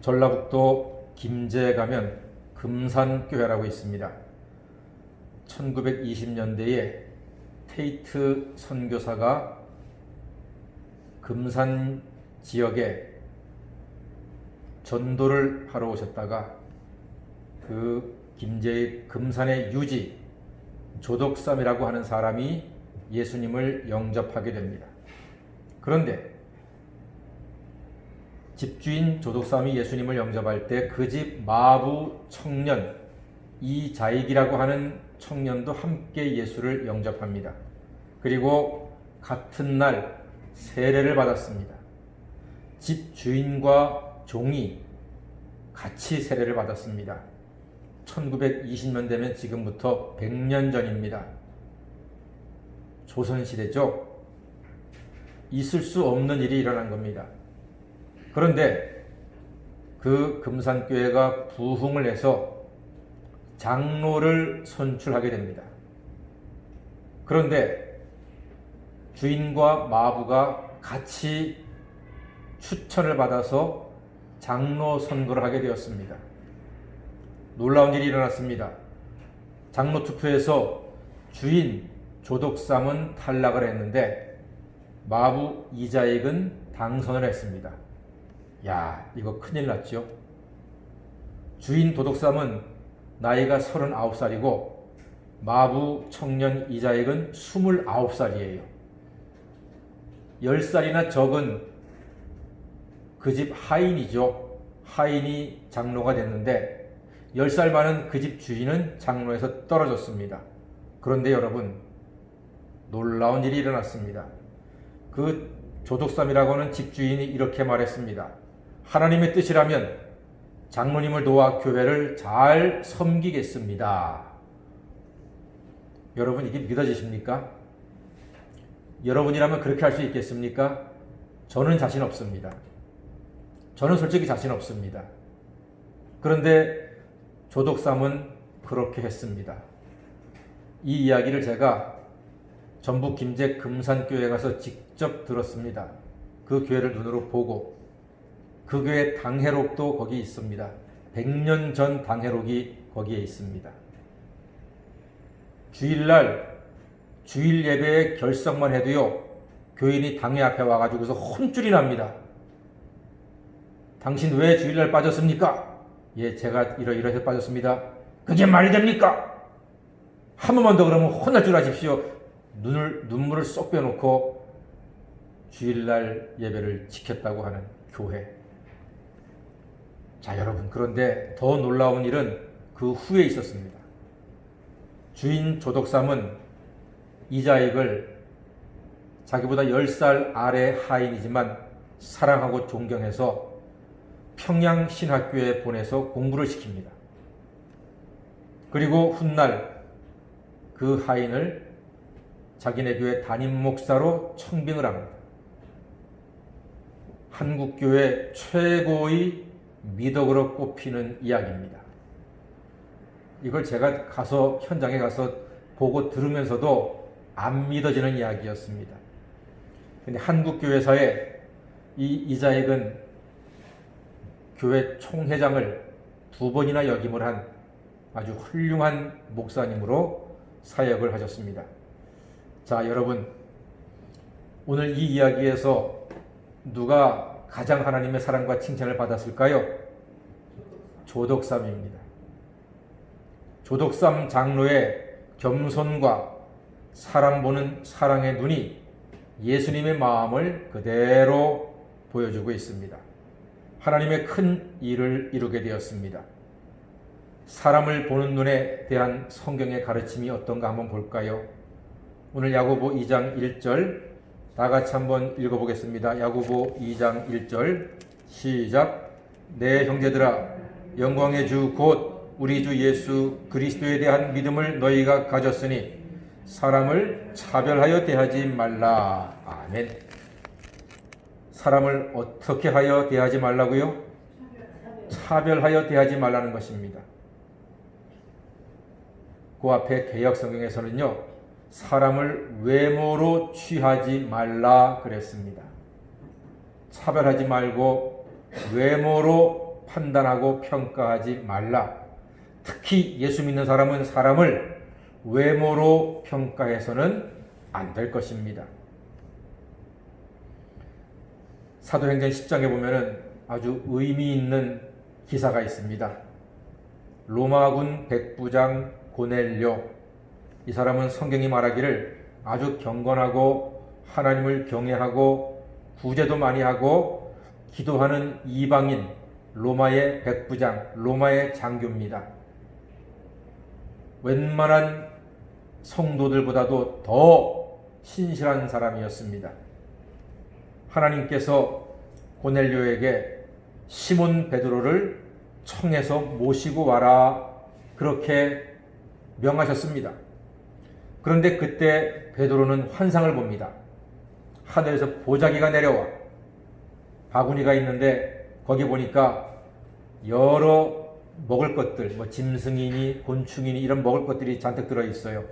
전라북도 김제에 가면 금산교회라고 있습니다. 1920년대에 테이트 선교사가 금산 지역에 전도를 하러 오셨다가 그 김제의 금산의 유지 조덕삼이라고 하는 사람이 예수님을 영접하게 됩니다. 그런데 집주인 조덕삼이 예수님을 영접할 때 그 집 마부 청년 이자익이라고 하는 청년도 함께 예수를 영접합니다. 그리고 같은 날 세례를 받았습니다. 집주인과 종이 같이 세례를 받았습니다. 1920년 되면 지금부터 100년 전입니다. 조선시대죠. 있을 수 없는 일이 일어난 겁니다. 그런데 그 금산교회가 부흥을 해서 장로를 선출하게 됩니다. 그런데 주인과 마부가 같이 추천을 받아서 장로 선거를 하게 되었습니다. 놀라운 일이 일어났습니다. 장로 투표에서 주인 조덕삼은 탈락을 했는데 마부 이자익은 당선을 했습니다. 야, 이거 큰일 났죠. 주인 도덕삼은 나이가 39살이고 마부 청년 이자익은 29살이에요. 10살이나 적은 그 집 하인이죠. 하인이 장로가 됐는데 10살 많은 그 집 주인은 장로에서 떨어졌습니다. 그런데 여러분, 놀라운 일이 일어났습니다. 그 조덕삼이라고 하는 집주인이 이렇게 말했습니다. 하나님의 뜻이라면 장로님을 도와 교회를 잘 섬기겠습니다. 여러분, 이게 믿어지십니까? 여러분이라면 그렇게 할 수 있겠습니까? 저는 자신 없습니다. 저는 솔직히 자신 없습니다. 그런데 조덕삼은 그렇게 했습니다. 이 이야기를 제가 전북 김제 금산교회에 가서 직접 들었습니다. 그 교회를 눈으로 보고 그 교회 당회록도 거기 있습니다. 100년 전 당회록이 거기에 있습니다. 주일날 주일 예배의 결석만 해도요, 교인이 당회 앞에 와가지고서 혼쭐이 납니다. 당신 왜 주일날 빠졌습니까? 예, 제가 이러해서 빠졌습니다. 그게 말이 됩니까? 한 번만 더 그러면 혼날 줄 아십시오. 눈물을 쏙 빼놓고 주일날 예배를 지켰다고 하는 교회. 자, 여러분, 그런데 더 놀라운 일은 그 후에 있었습니다. 주인 조덕삼은 이자익을 자기보다 10살 아래 하인이지만 사랑하고 존경해서 평양신학교에 보내서 공부를 시킵니다. 그리고 훗날 그 하인을 자기네 교회 담임 목사로 청빙을 합니다. 한국교회 최고의 미덕으로 꼽히는 이야기입니다. 이걸 제가 현장에 가서 보고 들으면서도 안 믿어지는 이야기였습니다. 근데 한국교회사에 이 이자익은 교회 총회장을 2번이나 역임을 한 아주 훌륭한 목사님으로 사역을 하셨습니다. 자, 여러분, 오늘 이 이야기에서 누가 가장 하나님의 사랑과 칭찬을 받았을까요? 조덕삼입니다. 조덕삼 장로의 겸손과 사람 보는 사랑의 눈이 예수님의 마음을 그대로 보여주고 있습니다. 하나님의 큰 일을 이루게 되었습니다. 사람을 보는 눈에 대한 성경의 가르침이 어떤가 한번 볼까요? 오늘 야고보 2장 1절 다 같이 한번 읽어보겠습니다. 야고보 2장 1절 시작. 내 형제들아, 영광의 주 곧 우리 주 예수 그리스도에 대한 믿음을 너희가 가졌으니 사람을 차별하여 대하지 말라. 아멘. 사람을 어떻게 하여 대하지 말라고요? 차별하여 대하지 말라는 것입니다. 그 앞에 개역성경에서는요, 사람을 외모로 취하지 말라 그랬습니다. 차별하지 말고 외모로 판단하고 평가하지 말라. 특히 예수 믿는 사람은 사람을 외모로 평가해서는 안 될 것입니다. 사도행전 10장에 보면은 아주 의미 있는 기사가 있습니다. 로마군 백부장 고넬료, 이 사람은 성경이 말하기를 아주 경건하고 하나님을 경외하고 구제도 많이 하고 기도하는 이방인, 로마의 백부장, 로마의 장교입니다. 웬만한 성도들보다도 더 신실한 사람이었습니다. 하나님께서 고넬료에게 시몬 베드로를 청해서 모시고 와라, 그렇게 명하셨습니다. 그런데 그때 베드로는 환상을 봅니다. 하늘에서 보자기가 내려와 바구니가 있는데 거기 보니까 여러 먹을 것들, 뭐 짐승이니 곤충이니 이런 먹을 것들이 잔뜩 들어있어요.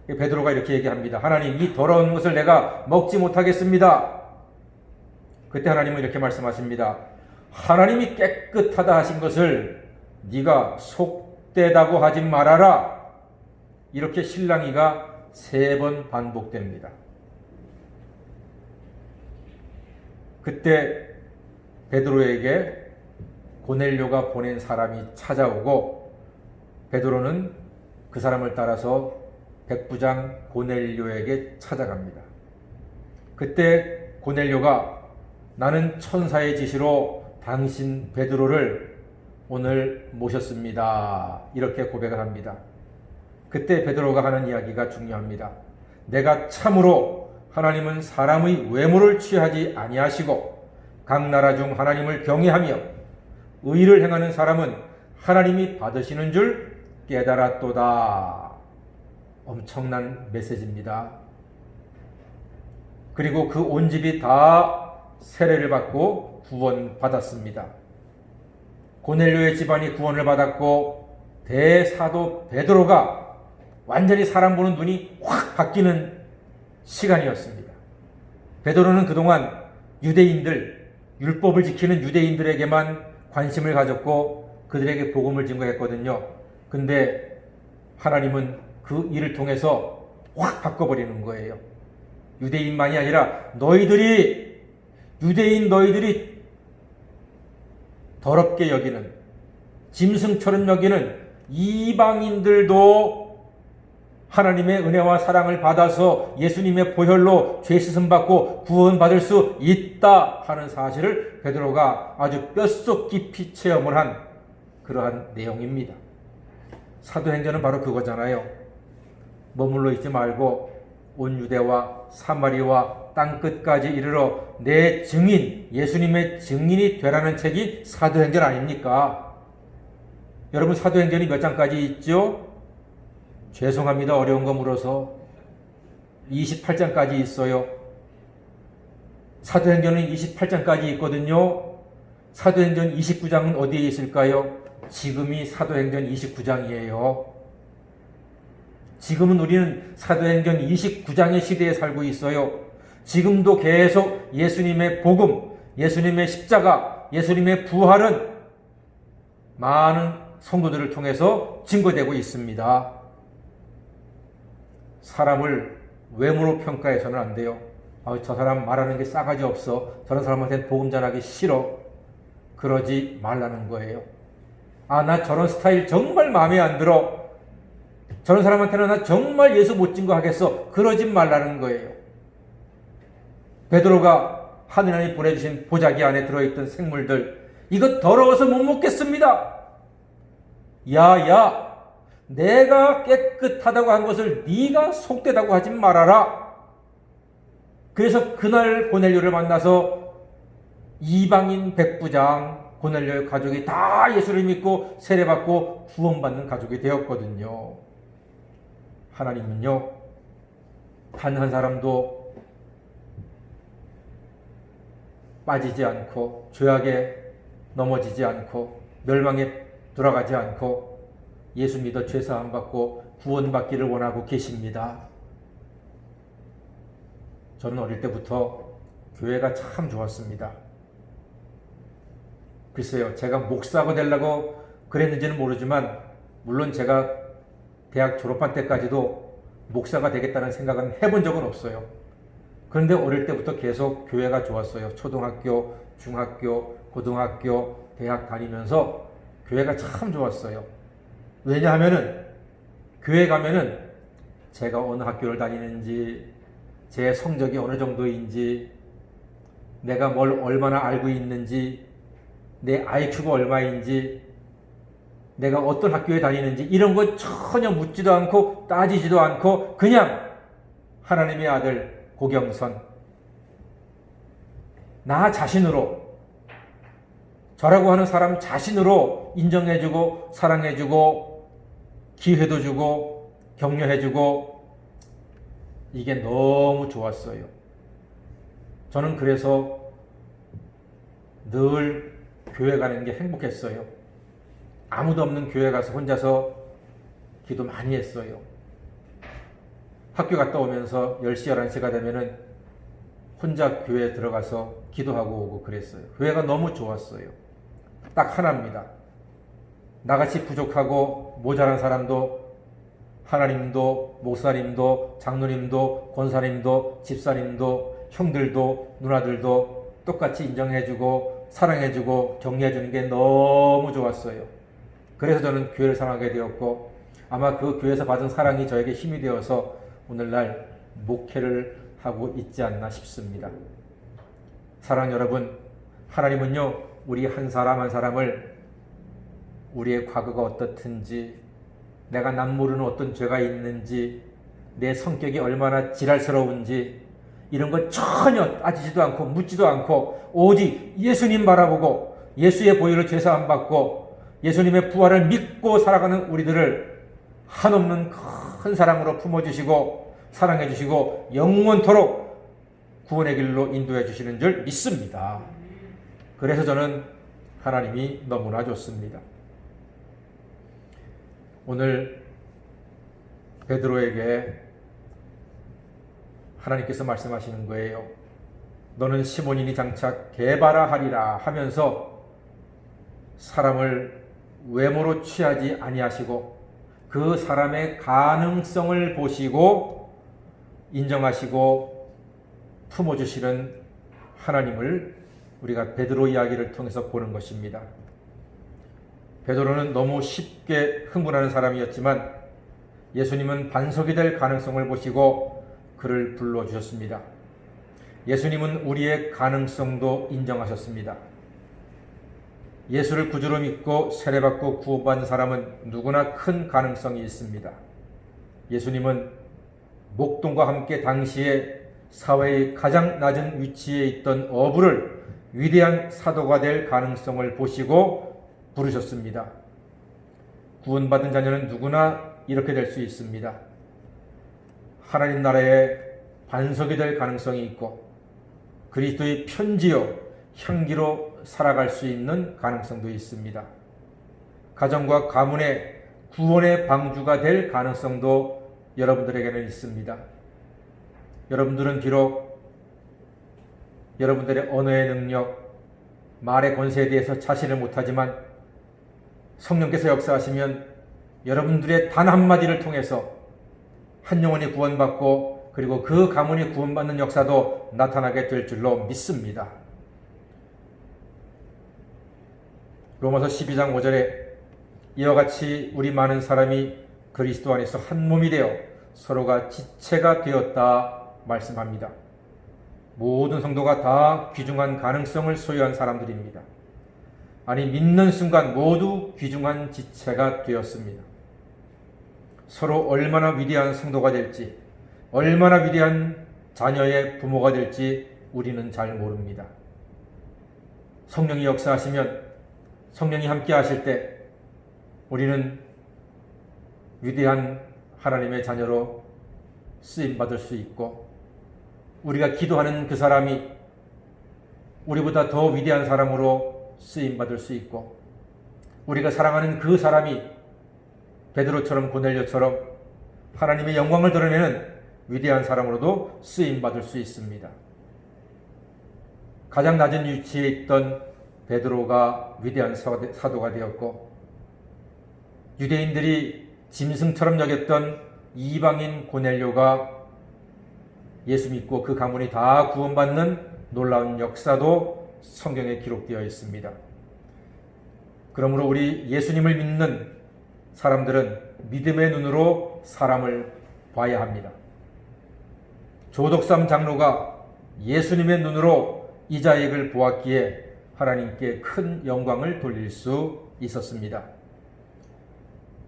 베드로가 이렇게 얘기합니다. 하나님, 이 더러운 것을 내가 먹지 못하겠습니다. 그때 하나님은 이렇게 말씀하십니다. 하나님이 깨끗하다 하신 것을 네가 속되다고 하지 말아라. 이렇게 실랑이가 3번 반복됩니다. 그때 베드로에게 고넬료가 보낸 사람이 찾아오고 베드로는 그 사람을 따라서 백부장 고넬료에게 찾아갑니다. 그때 고넬료가 나는 천사의 지시로 당신 베드로를 오늘 모셨습니다, 이렇게 고백을 합니다. 그때 베드로가 하는 이야기가 중요합니다. 내가 참으로 하나님은 사람의 외모를 취하지 아니하시고 각 나라 중 하나님을 경외하며 의를 행하는 사람은 하나님이 받으시는 줄 깨달았도다. 엄청난 메시지입니다. 그리고 그 온 집이 다 세례를 받고 구원받았습니다. 고넬료의 집안이 구원을 받았고 대사도 베드로가 완전히 사람 보는 눈이 확 바뀌는 시간이었습니다. 베드로는 그동안 유대인들, 율법을 지키는 유대인들에게만 관심을 가졌고 그들에게 복음을 증거했거든요. 근데 하나님은 그 일을 통해서 확 바꿔버리는 거예요. 유대인만이 아니라 유대인들이 더럽게 여기는, 짐승처럼 여기는 이방인들도 하나님의 은혜와 사랑을 받아서 예수님의 보혈로 죄 씻음 받고 구원받을 수 있다 하는 사실을 베드로가 아주 뼛속 깊이 체험을 한 그러한 내용입니다. 사도행전은 바로 그거잖아요. 머물러 있지 말고 온 유대와 사마리와 땅끝까지 이르러 내 증인, 예수님의 증인이 되라는 책이 사도행전 아닙니까? 여러분, 사도행전이 몇 장까지 있죠? 죄송합니다. 어려운 거 물어서 28장까지 있어요. 사도행전은 28장까지 있거든요. 사도행전 29장은 어디에 있을까요? 지금이 사도행전 29장이에요. 지금은 우리는 사도행전 29장의 시대에 살고 있어요. 지금도 계속 예수님의 복음, 예수님의 십자가, 예수님의 부활은 많은 성도들을 통해서 증거되고 있습니다. 사람을 외모로 평가해서는 안 돼요. 저 사람 말하는 게 싸가지 없어. 저런 사람한테는 복음 전하기 싫어. 그러지 말라는 거예요. 나 저런 스타일 정말 마음에 안 들어. 저런 사람한테는 나 정말 예수 못 증거하겠어. 그러지 말라는 거예요. 베드로가 하느님이 보내주신 보자기 안에 들어있던 생물들, 이거 더러워서 못 먹겠습니다. 야야, 내가 깨끗하다고 한 것을 네가 속되다고 하지 말아라. 그래서 그날 고넬료를 만나서 이방인 백부장 고넬료의 가족이 다 예수를 믿고 세례받고 구원받는 가족이 되었거든요. 하나님은요, 단 한 사람도 빠지지 않고 죄악에 넘어지지 않고 멸망에 돌아가지 않고 예수 믿어 죄사함 받고 구원받기를 원하고 계십니다. 저는 어릴 때부터 교회가 참 좋았습니다. 글쎄요, 제가 목사가 되려고 그랬는지는 모르지만 물론 제가 대학 졸업한 때까지도 목사가 되겠다는 생각은 해본 적은 없어요. 그런데 어릴 때부터 계속 교회가 좋았어요. 초등학교, 중학교, 고등학교, 대학 다니면서 교회가 참 좋았어요. 왜냐하면은 교회 가면은 제가 어느 학교를 다니는지, 제 성적이 어느 정도인지, 내가 뭘 얼마나 알고 있는지, 내 IQ가 얼마인지, 내가 어떤 학교에 다니는지 이런 거 전혀 묻지도 않고 따지지도 않고 그냥 하나님의 아들 고경선, 나 자신으로, 저라고 하는 사람 자신으로 인정해주고 사랑해주고 기회도 주고 격려해주고, 이게 너무 좋았어요. 저는 그래서 늘 교회 가는 게 행복했어요. 아무도 없는 교회 가서 혼자서 기도 많이 했어요. 학교 갔다 오면서 10시, 11시가 되면은 혼자 교회에 들어가서 기도하고 오고 그랬어요. 교회가 너무 좋았어요. 딱 하나입니다. 나같이 부족하고 모자란 사람도 하나님도 목사님도 장로님도 권사님도 집사님도 형들도 누나들도 똑같이 인정해주고 사랑해주고 격려해주는 게 너무 좋았어요. 그래서 저는 교회를 사랑하게 되었고, 아마 그 교회에서 받은 사랑이 저에게 힘이 되어서 오늘날 목회를 하고 있지 않나 싶습니다. 사랑 여러분, 하나님은요, 우리 한 사람 한 사람을 우리의 과거가 어떻든지, 내가 남 모르는 어떤 죄가 있는지, 내 성격이 얼마나 지랄스러운지 이런 거 전혀 따지지도 않고 묻지도 않고 오직 예수님 바라보고 예수의 보혈로 죄사함 받고 예수님의 부활을 믿고 살아가는 우리들을 한없는 큰 사랑으로 품어주시고 사랑해주시고 영원토록 구원의 길로 인도해 주시는 줄 믿습니다. 그래서 저는 하나님이 너무나 좋습니다. 오늘 베드로에게 하나님께서 말씀하시는 거예요. 너는 시몬이니 장차 게바라 하리라 하면서 사람을 외모로 취하지 아니하시고 그 사람의 가능성을 보시고 인정하시고 품어주시는 하나님을 우리가 베드로 이야기를 통해서 보는 것입니다. 베드로는 너무 쉽게 흥분하는 사람이었지만 예수님은 반석이 될 가능성을 보시고 그를 불러주셨습니다. 예수님은 우리의 가능성도 인정하셨습니다. 예수를 구주로 믿고 세례받고 구원받은 사람은 누구나 큰 가능성이 있습니다. 예수님은 목동과 함께 당시에 사회의 가장 낮은 위치에 있던 어부를 위대한 사도가 될 가능성을 보시고 부르셨습니다. 구원받은 자녀는 누구나 이렇게 될 수 있습니다. 하나님 나라의 반석이 될 가능성이 있고 그리스도의 편지요 향기로 살아갈 수 있는 가능성도 있습니다. 가정과 가문의 구원의 방주가 될 가능성도 여러분들에게는 있습니다. 여러분들은 비록 여러분들의 언어의 능력, 말의 권세에 대해서 자신을 못하지만 성령께서 역사하시면 여러분들의 단 한마디를 통해서 한 영혼이 구원받고 그리고 그 가문이 구원받는 역사도 나타나게 될 줄로 믿습니다. 로마서 12장 5절에 이와 같이 우리 많은 사람이 그리스도 안에서 한 몸이 되어 서로가 지체가 되었다 말씀합니다. 모든 성도가 다 귀중한 가능성을 소유한 사람들입니다. 아니 믿는 순간 모두 귀중한 지체가 되었습니다. 서로 얼마나 위대한 성도가 될지, 얼마나 위대한 자녀의 부모가 될지 우리는 잘 모릅니다. 성령이 역사하시면, 성령이 함께 하실 때 우리는 위대한 하나님의 자녀로 쓰임받을 수 있고, 우리가 기도하는 그 사람이 우리보다 더 위대한 사람으로 쓰임받을 수 있고, 우리가 사랑하는 그 사람이 베드로처럼 고넬료처럼 하나님의 영광을 드러내는 위대한 사람으로도 쓰임받을 수 있습니다. 가장 낮은 위치에 있던 베드로가 위대한 사도가 되었고, 유대인들이 짐승처럼 여겼던 이방인 고넬료가 예수 믿고 그 가문이 다 구원받는 놀라운 역사도 성경에 기록되어 있습니다. 그러므로 우리 예수님을 믿는 사람들은 믿음의 눈으로 사람을 봐야 합니다. 조덕삼 장로가 예수님의 눈으로 이자익을 보았기에 하나님께 큰 영광을 돌릴 수 있었습니다.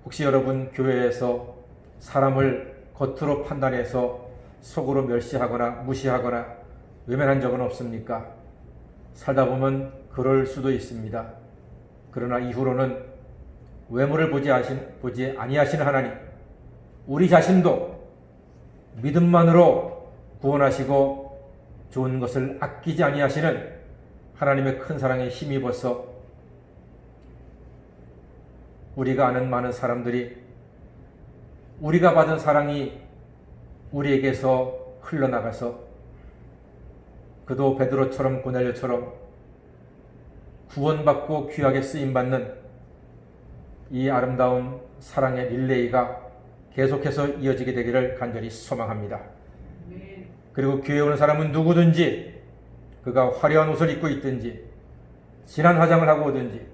혹시 여러분 교회에서 사람을 겉으로 판단해서 속으로 멸시하거나 무시하거나 외면한 적은 없습니까? 살다 보면 그럴 수도 있습니다. 그러나 이후로는 외모를 보지 아니하시는 하나님, 우리 자신도 믿음만으로 구원하시고 좋은 것을 아끼지 아니하시는 하나님의 큰 사랑에 힘입어서 우리가 아는 많은 사람들이 우리가 받은 사랑이 우리에게서 흘러나가서 그도 베드로처럼 고넬료처럼 구원받고 귀하게 쓰임받는 이 아름다운 사랑의 릴레이가 계속해서 이어지게 되기를 간절히 소망합니다. 그리고 교회에 오는 사람은 누구든지 그가 화려한 옷을 입고 있든지 진한 화장을 하고 오든지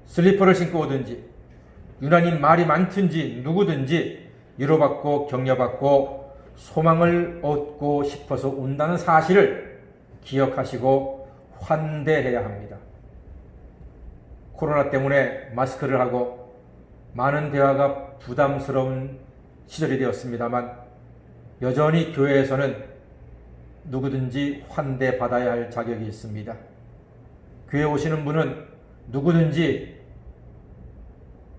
슬리퍼를 신고 오든지 유난히 말이 많든지 누구든지 위로받고 격려받고 소망을 얻고 싶어서 온다는 사실을 기억하시고 환대해야 합니다. 코로나 때문에 마스크를 하고 많은 대화가 부담스러운 시절이 되었습니다만 여전히 교회에서는 누구든지 환대받아야 할 자격이 있습니다. 교회에 오시는 분은 누구든지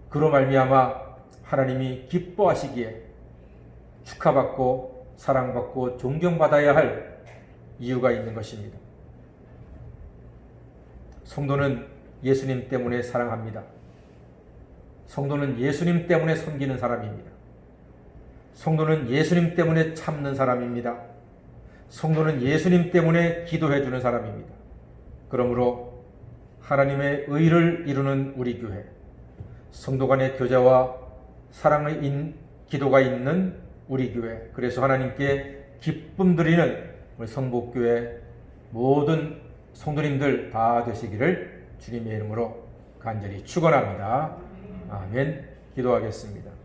그로 말미암아 하나님이 기뻐하시기에 축하받고 사랑받고 존경받아야 할 이유가 있는 것입니다. 성도는 예수님 때문에 사랑합니다. 성도는 예수님 때문에 섬기는 사람입니다. 성도는 예수님 때문에 참는 사람입니다. 성도는 예수님 때문에 기도해 주는 사람입니다. 그러므로 하나님의 의를 이루는 우리 교회, 성도 간의 교제와 사랑의 기도가 있는 우리 교회, 그래서 하나님께 기쁨 드리는 우리 성복교회 모든 성도님들 다 되시기를 주님의 이름으로 간절히 축원합니다. 아멘. 기도하겠습니다.